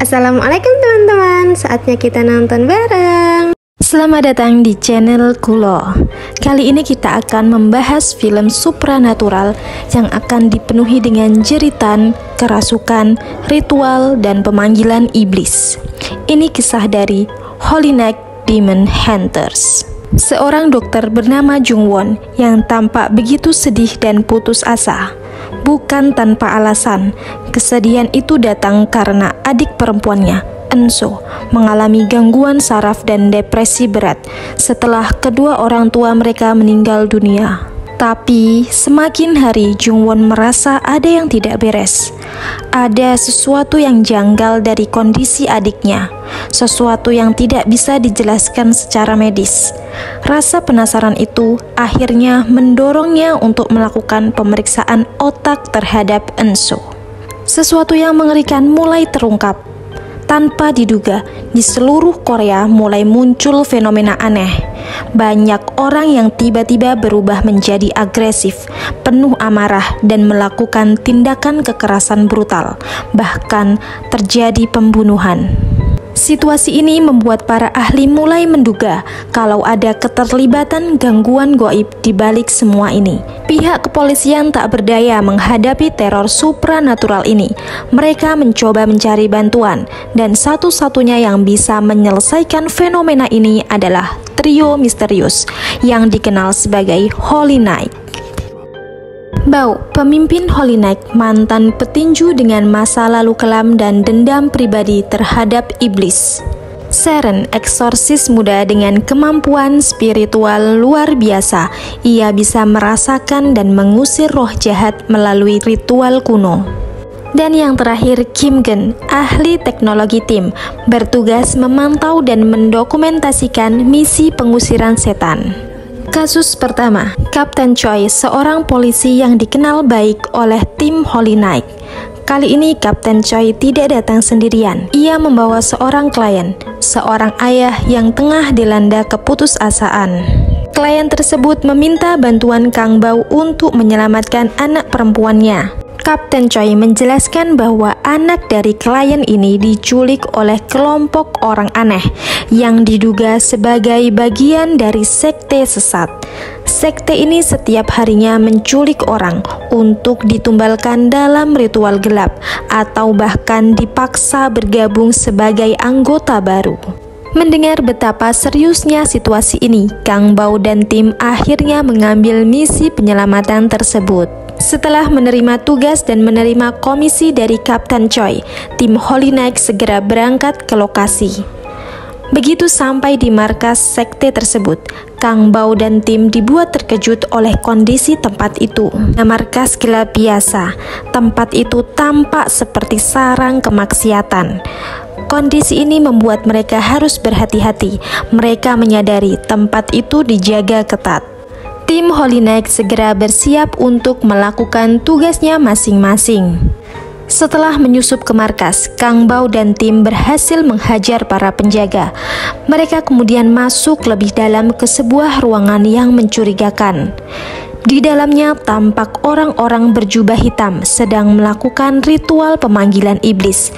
Assalamualaikum teman-teman, saatnya kita nonton bareng. Selamat datang di channel Kulo. Kali ini kita akan membahas film supranatural yang akan dipenuhi dengan jeritan, kerasukan, ritual, dan pemanggilan iblis. Ini kisah dari Holy Night Demon Hunters. Seorang dokter bernama Jung Won yang tampak begitu sedih dan putus asa. Bukan tanpa alasan, kesedihan itu datang karena adik perempuannya, Enso, mengalami gangguan saraf dan depresi berat setelah kedua orang tua mereka meninggal dunia. Tapi semakin hari Jung Won merasa ada yang tidak beres. Ada sesuatu yang janggal dari kondisi adiknya, sesuatu yang tidak bisa dijelaskan secara medis. Rasa penasaran itu akhirnya mendorongnya untuk melakukan pemeriksaan otak terhadap Enso. Sesuatu yang mengerikan mulai terungkap. Tanpa diduga, di seluruh Korea mulai muncul fenomena aneh. Banyak orang yang tiba-tiba berubah menjadi agresif, penuh amarah, dan melakukan tindakan kekerasan brutal. Bahkan terjadi pembunuhan. Situasi ini membuat para ahli mulai menduga kalau ada keterlibatan gangguan gaib di balik semua ini. Pihak kepolisian tak berdaya menghadapi teror supranatural ini. Mereka mencoba mencari bantuan, dan satu-satunya yang bisa menyelesaikan fenomena ini adalah trio misterius yang dikenal sebagai Holy Night. Bao, pemimpin Holy Night, mantan petinju dengan masa lalu kelam dan dendam pribadi terhadap iblis. Seren, eksorsis muda dengan kemampuan spiritual luar biasa. Ia bisa merasakan dan mengusir roh jahat melalui ritual kuno. Dan yang terakhir, Kim Gen, ahli teknologi tim, bertugas memantau dan mendokumentasikan misi pengusiran setan. Kasus pertama, Kapten Choi, seorang polisi yang dikenal baik oleh tim Holy Night. Kali ini Kapten Choi tidak datang sendirian. Ia membawa seorang klien, seorang ayah yang tengah dilanda keputusasaan. Klien tersebut meminta bantuan Kang Bao untuk menyelamatkan anak perempuannya. Kapten Choi menjelaskan bahwa anak dari klien ini diculik oleh kelompok orang aneh yang diduga sebagai bagian dari sekte sesat. Sekte ini setiap harinya menculik orang untuk ditumbalkan dalam ritual gelap atau bahkan dipaksa bergabung sebagai anggota baru. Mendengar betapa seriusnya situasi ini, Kang Bao dan tim akhirnya mengambil misi penyelamatan tersebut. Setelah menerima tugas dan menerima komisi dari Kapten Choi, tim Holy Night segera berangkat ke lokasi. Begitu sampai di markas sekte tersebut, Kang Bao dan tim dibuat terkejut oleh kondisi tempat itu. Markas gelap biasa, tempat itu tampak seperti sarang kemaksiatan. Kondisi ini membuat mereka harus berhati-hati. Mereka menyadari tempat itu dijaga ketat. Tim Holy Night segera bersiap untuk melakukan tugasnya masing-masing. Setelah menyusup ke markas, Kang Bao dan tim berhasil menghajar para penjaga. Mereka kemudian masuk lebih dalam ke sebuah ruangan yang mencurigakan. Di dalamnya tampak orang-orang berjubah hitam sedang melakukan ritual pemanggilan iblis.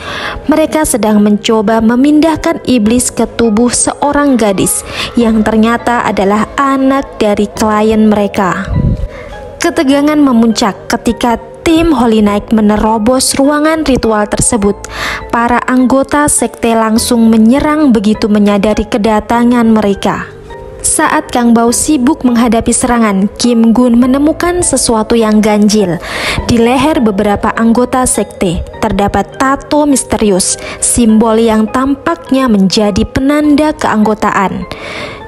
Mereka sedang mencoba memindahkan iblis ke tubuh seorang gadis yang ternyata adalah anak dari klien mereka. Ketegangan memuncak ketika tim Holy Night menerobos ruangan ritual tersebut. Para anggota sekte langsung menyerang begitu menyadari kedatangan mereka. Saat Kang Bao sibuk menghadapi serangan, Kim Gun menemukan sesuatu yang ganjil. Di leher beberapa anggota sekte terdapat tato misterius, simbol yang tampaknya menjadi penanda keanggotaan.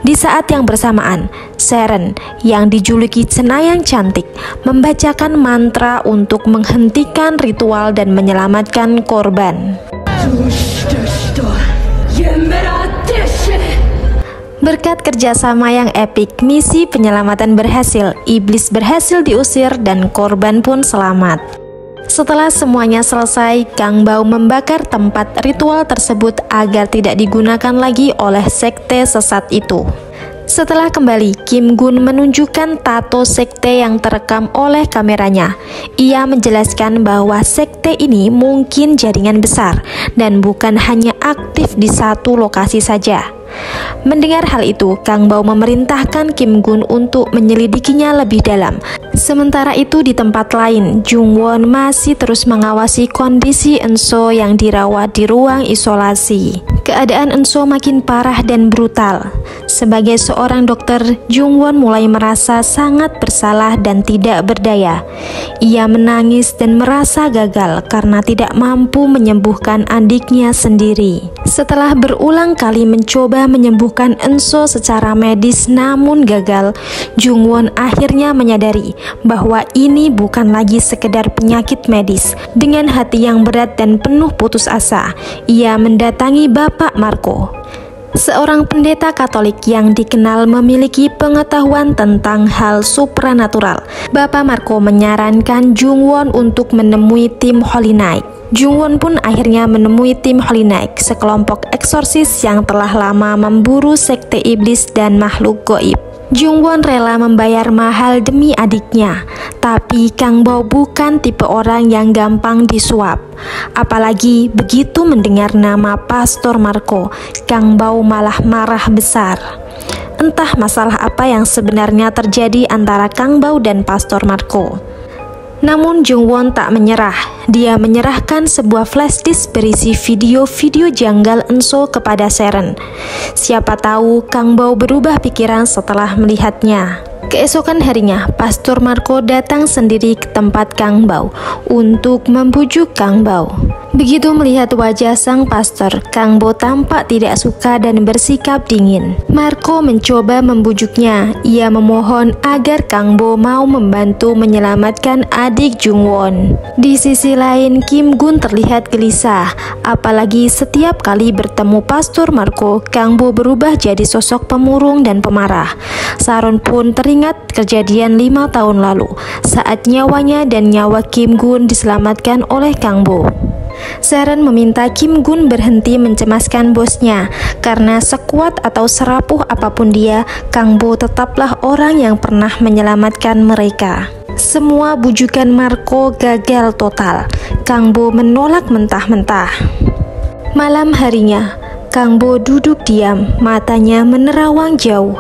Di saat yang bersamaan, Seren yang dijuluki Cenayang Cantik membacakan mantra untuk menghentikan ritual dan menyelamatkan korban. Berkat kerjasama yang epik, misi penyelamatan berhasil, iblis berhasil diusir, dan korban pun selamat. Setelah semuanya selesai, Kang Bao membakar tempat ritual tersebut agar tidak digunakan lagi oleh sekte sesat itu. Setelah kembali, Kim Gun menunjukkan tato sekte yang terekam oleh kameranya. Ia menjelaskan bahwa sekte ini mungkin jaringan besar dan bukan hanya aktif di satu lokasi saja. Mendengar hal itu, Kang Bao memerintahkan Kim Gun untuk menyelidikinya lebih dalam. Sementara itu di tempat lain, Jung Won masih terus mengawasi kondisi Enso yang dirawat di ruang isolasi. Keadaan Enso makin parah dan brutal. Sebagai seorang dokter, Jung Won mulai merasa sangat bersalah dan tidak berdaya. Ia menangis dan merasa gagal karena tidak mampu menyembuhkan adiknya sendiri. Setelah berulang kali mencoba menyembuhkan Enso secara medis namun gagal, Jung Won akhirnya menyadari bahwa ini bukan lagi sekedar penyakit medis. Dengan hati yang berat dan penuh putus asa, ia mendatangi Bapak Marco, seorang pendeta Katolik yang dikenal memiliki pengetahuan tentang hal supranatural. Bapak Marco menyarankan Jung Won untuk menemui tim Holy Knight. Jung Won pun akhirnya menemui tim Holy Knight, sekelompok eksorsis yang telah lama memburu sekte iblis dan makhluk goib. Jung Won rela membayar mahal demi adiknya, tapi Kang Bao bukan tipe orang yang gampang disuap. Apalagi begitu mendengar nama Pastor Marco, Kang Bao malah marah besar. Entah masalah apa yang sebenarnya terjadi antara Kang Bao dan Pastor Marco. Namun Jung Won tak menyerah. Dia menyerahkan sebuah flash disk berisi video-video janggal Enso kepada Sharon. Siapa tahu Kang Bao berubah pikiran setelah melihatnya. Keesokan harinya, Pastor Marco datang sendiri ke tempat Kang Bao untuk membujuk Kang Bao. Begitu melihat wajah sang pastor, Kang Bao tampak tidak suka dan bersikap dingin. Marco mencoba membujuknya. Ia memohon agar Kang Bao mau membantu menyelamatkan adik Jung Won. Di sisi lain, Kim Gun terlihat gelisah. Apalagi setiap kali bertemu Pastor Marco, Kang Bao berubah jadi sosok pemurung dan pemarah. Sharon pun teringat kejadian 5 tahun lalu saat nyawanya dan nyawa Kim Gun diselamatkan oleh Kang Bao. Sharon meminta Kim Gun berhenti mencemaskan bosnya, karena sekuat atau serapuh apapun dia, Kang Bao tetaplah orang yang pernah menyelamatkan mereka. Semua bujukan Marco gagal total. Kang Bao menolak mentah-mentah. Malam harinya, Kang Bao duduk diam, matanya menerawang jauh.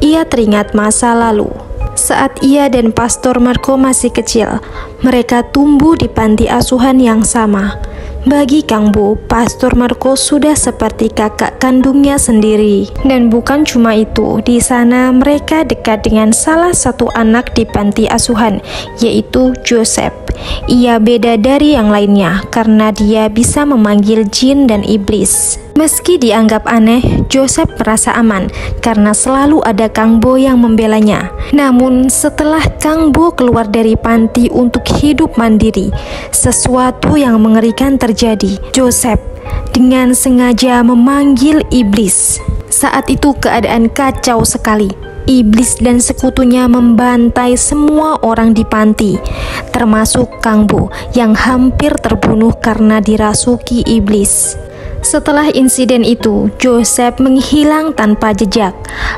Ia teringat masa lalu. Saat ia dan Pastor Marco masih kecil, mereka tumbuh di panti asuhan yang sama. Bagi Kang Bao, Pastor Marco sudah seperti kakak kandungnya sendiri. Dan bukan cuma itu, di sana mereka dekat dengan salah satu anak di panti asuhan, yaitu Joseph. Ia beda dari yang lainnya karena dia bisa memanggil jin dan iblis. Meski dianggap aneh, Joseph merasa aman karena selalu ada Kang Bao yang membelanya. Namun setelah Kang Bao keluar dari panti untuk hidup mandiri, sesuatu yang mengerikan terjadi. Joseph dengan sengaja memanggil iblis. Saat itu keadaan kacau sekali. Iblis dan sekutunya membantai semua orang di panti, termasuk Kang Bao yang hampir terbunuh karena dirasuki iblis. Setelah insiden itu, Joseph menghilang tanpa jejak.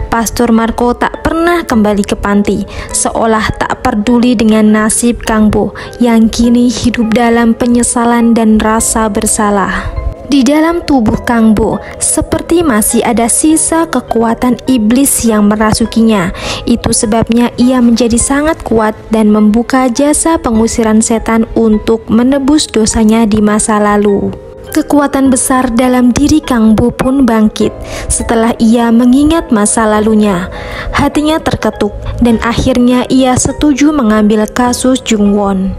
Pastor Marco tak pernah kembali ke panti, seolah tak peduli dengan nasib Kang Bao yang kini hidup dalam penyesalan dan rasa bersalah. Di dalam tubuh Kang Bao seperti masih ada sisa kekuatan iblis yang merasukinya. Itu sebabnya ia menjadi sangat kuat dan membuka jasa pengusiran setan untuk menebus dosanya di masa lalu. Kekuatan besar dalam diri Kang Bao pun bangkit setelah ia mengingat masa lalunya. Hatinya terketuk dan akhirnya ia setuju mengambil kasus Jung Won.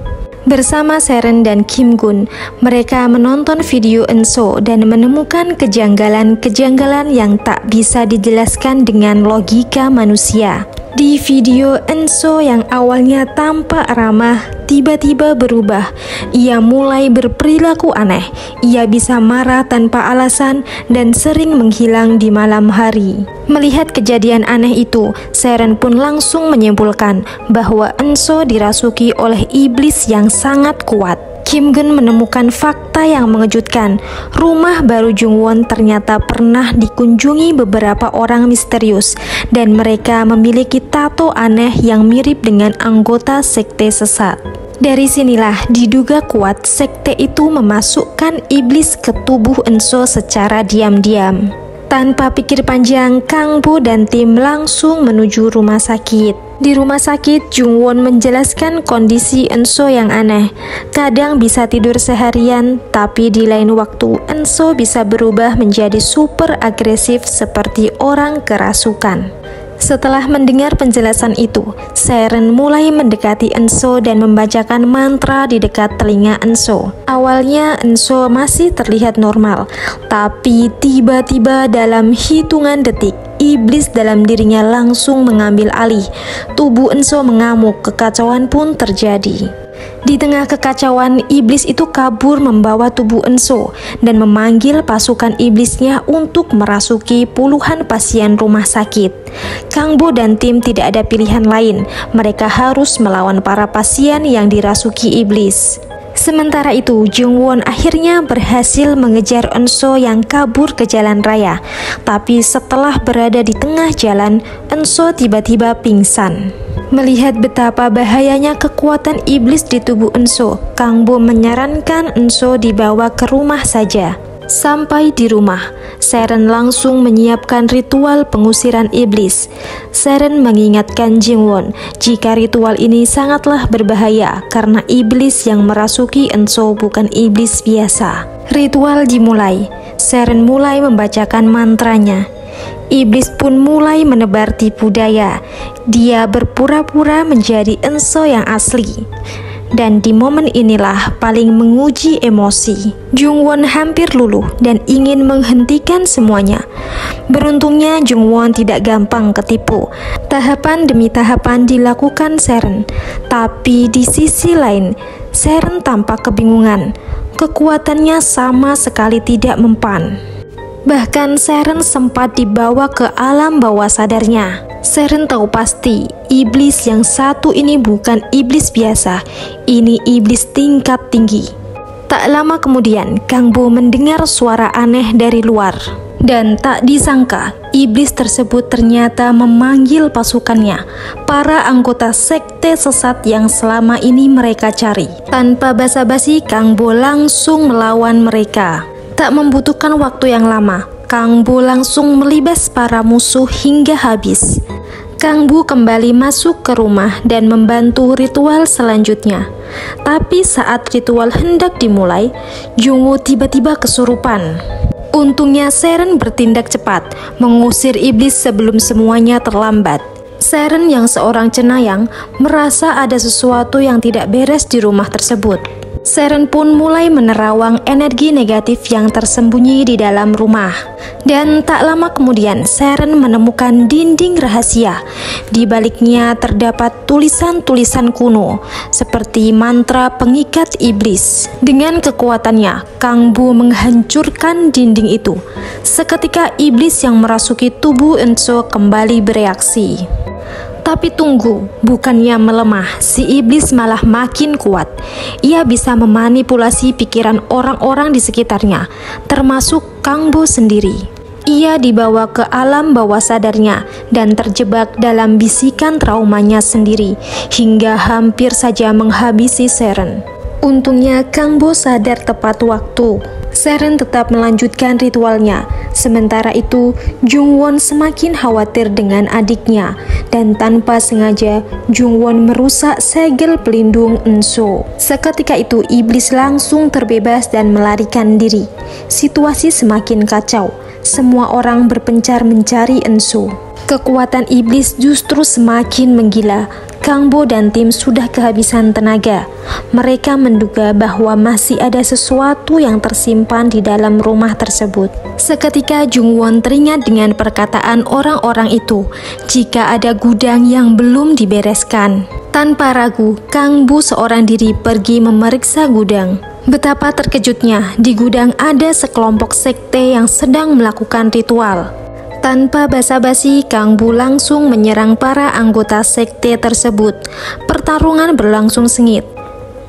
Bersama Sharon dan Kim Gun, mereka menonton video Enso dan menemukan kejanggalan-kejanggalan yang tak bisa dijelaskan dengan logika manusia. Di video, Enso yang awalnya tampak ramah tiba-tiba berubah. Ia mulai berperilaku aneh. Ia bisa marah tanpa alasan dan sering menghilang di malam hari. Melihat kejadian aneh itu, Sharon pun langsung menyimpulkan bahwa Enso dirasuki oleh iblis yang sangat kuat. Kim Gun menemukan fakta yang mengejutkan. Rumah baru Jungwon ternyata pernah dikunjungi beberapa orang misterius dan mereka memiliki tato aneh yang mirip dengan anggota sekte sesat. Dari sinilah diduga kuat sekte itu memasukkan iblis ke tubuh Eunso secara diam-diam. Tanpa pikir panjang, Kang Bo dan tim langsung menuju rumah sakit. Di rumah sakit, Jungwon menjelaskan kondisi Eunso yang aneh. Kadang bisa tidur seharian, tapi di lain waktu Eunso bisa berubah menjadi super agresif seperti orang kerasukan. Setelah mendengar penjelasan itu, Seren mulai mendekati Eunso dan membacakan mantra di dekat telinga Eunso. Awalnya Eunso masih terlihat normal, tapi tiba-tiba dalam hitungan detik, iblis dalam dirinya langsung mengambil alih. Tubuh Eunso mengamuk, kekacauan pun terjadi. Di tengah kekacauan, iblis itu kabur membawa tubuh Eunso dan memanggil pasukan iblisnya untuk merasuki puluhan pasien rumah sakit. Kang Bo dan tim tidak ada pilihan lain, mereka harus melawan para pasien yang dirasuki iblis. Sementara itu, Jungwon akhirnya berhasil mengejar Eunso yang kabur ke jalan raya. Tapi setelah berada di tengah jalan, Eunso tiba-tiba pingsan. Melihat betapa bahayanya kekuatan iblis di tubuh Eunso, Kang Bo menyarankan Eunso dibawa ke rumah saja. Sampai di rumah, Seren langsung menyiapkan ritual pengusiran iblis. Seren mengingatkan Jungwon jika ritual ini sangatlah berbahaya karena iblis yang merasuki Eunso bukan iblis biasa. Ritual dimulai, Seren mulai membacakan mantranya. Iblis pun mulai menebar tipu daya. Dia berpura-pura menjadi Eunso yang asli. Dan di momen inilah paling menguji emosi. Jungwon hampir luluh dan ingin menghentikan semuanya. Beruntungnya Jungwon tidak gampang ketipu. Tahapan demi tahapan dilakukan Seren. Tapi di sisi lain, Seren tampak kebingungan. Kekuatannya sama sekali tidak mempan. Bahkan Seren sempat dibawa ke alam bawah sadarnya. Seren tahu pasti iblis yang satu ini bukan iblis biasa, ini iblis tingkat tinggi. Tak lama kemudian, Kang Bo mendengar suara aneh dari luar. Dan tak disangka, iblis tersebut ternyata memanggil pasukannya, para anggota sekte sesat yang selama ini mereka cari. Tanpa basa-basi, Kang Bo langsung melawan mereka. Tak membutuhkan waktu yang lama, Kang Bu langsung melibas para musuh hingga habis. Kang Bu kembali masuk ke rumah dan membantu ritual selanjutnya. Tapi saat ritual hendak dimulai, Jungwoo tiba-tiba kesurupan. Untungnya Seren bertindak cepat, mengusir iblis sebelum semuanya terlambat. Seren yang seorang cenayang merasa ada sesuatu yang tidak beres di rumah tersebut. Seren pun mulai menerawang energi negatif yang tersembunyi di dalam rumah. Dan tak lama kemudian Seren menemukan dinding rahasia. Di baliknya terdapat tulisan-tulisan kuno seperti mantra pengikat iblis. Dengan kekuatannya, Kang Bu menghancurkan dinding itu. Seketika iblis yang merasuki tubuh Eunso kembali bereaksi. Tapi tunggu, bukannya melemah, si iblis malah makin kuat. Ia bisa memanipulasi pikiran orang-orang di sekitarnya, termasuk Kang Bo sendiri. Ia dibawa ke alam bawah sadarnya dan terjebak dalam bisikan traumanya sendiri, hingga hampir saja menghabisi Seren. Untungnya Kang Bo sadar tepat waktu. Seren tetap melanjutkan ritualnya. Sementara itu, Jungwon semakin khawatir dengan adiknya dan tanpa sengaja Jungwon merusak segel pelindung Eunso. Seketika itu iblis langsung terbebas dan melarikan diri. Situasi semakin kacau. Semua orang berpencar mencari Eunso. Kekuatan iblis justru semakin menggila. Kang Bo dan tim sudah kehabisan tenaga. Mereka menduga bahwa masih ada sesuatu yang tersimpan di dalam rumah tersebut. Seketika Jungwon teringat dengan perkataan orang-orang itu, jika ada gudang yang belum dibereskan. Tanpa ragu, Kang Bu seorang diri pergi memeriksa gudang. Betapa terkejutnya, di gudang ada sekelompok sekte yang sedang melakukan ritual. Tanpa basa-basi, Kang Bu langsung menyerang para anggota sekte tersebut. Pertarungan berlangsung sengit.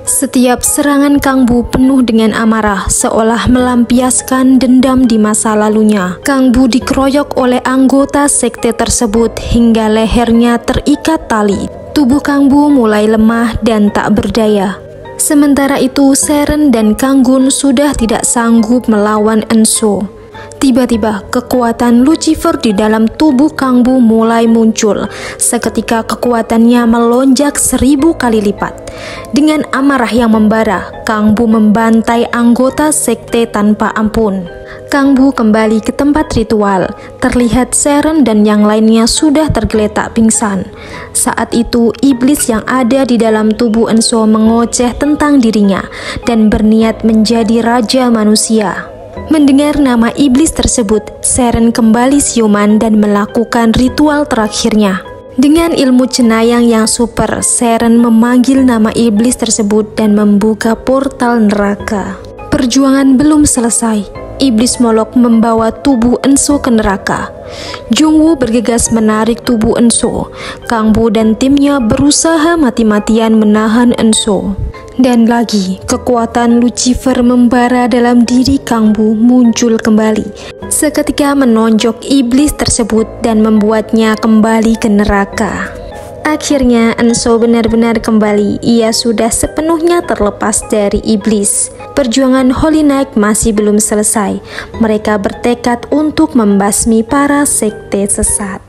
Setiap serangan Kang Bu penuh dengan amarah, seolah melampiaskan dendam di masa lalunya. Kang Bu dikeroyok oleh anggota sekte tersebut hingga lehernya terikat tali. Tubuh Kang Bu mulai lemah dan tak berdaya. Sementara itu, Seren dan Kang Gun sudah tidak sanggup melawan Enso. Tiba-tiba, kekuatan Lucifer di dalam tubuh Kang Bu mulai muncul. Seketika kekuatannya melonjak 1000 kali lipat. Dengan amarah yang membara, Kang Bu membantai anggota sekte tanpa ampun. Kang Bu kembali ke tempat ritual. Terlihat Seren dan yang lainnya sudah tergeletak pingsan. Saat itu, iblis yang ada di dalam tubuh Enso mengoceh tentang dirinya dan berniat menjadi raja manusia. Mendengar nama iblis tersebut, Seren kembali siuman dan melakukan ritual terakhirnya. Dengan ilmu cenayang yang super, Seren memanggil nama iblis tersebut dan membuka portal neraka. Perjuangan belum selesai. Iblis Molok membawa tubuh Enso ke neraka. Jungwoo bergegas menarik tubuh Enso. Kang Bu dan timnya berusaha mati-matian menahan Enso. Dan lagi, kekuatan Lucifer membara dalam diri Kang Bu muncul kembali. Seketika menonjok iblis tersebut dan membuatnya kembali ke neraka. Akhirnya Enso benar-benar kembali. Ia sudah sepenuhnya terlepas dari iblis. Perjuangan Holy Knight masih belum selesai. Mereka bertekad untuk membasmi para sekte sesat.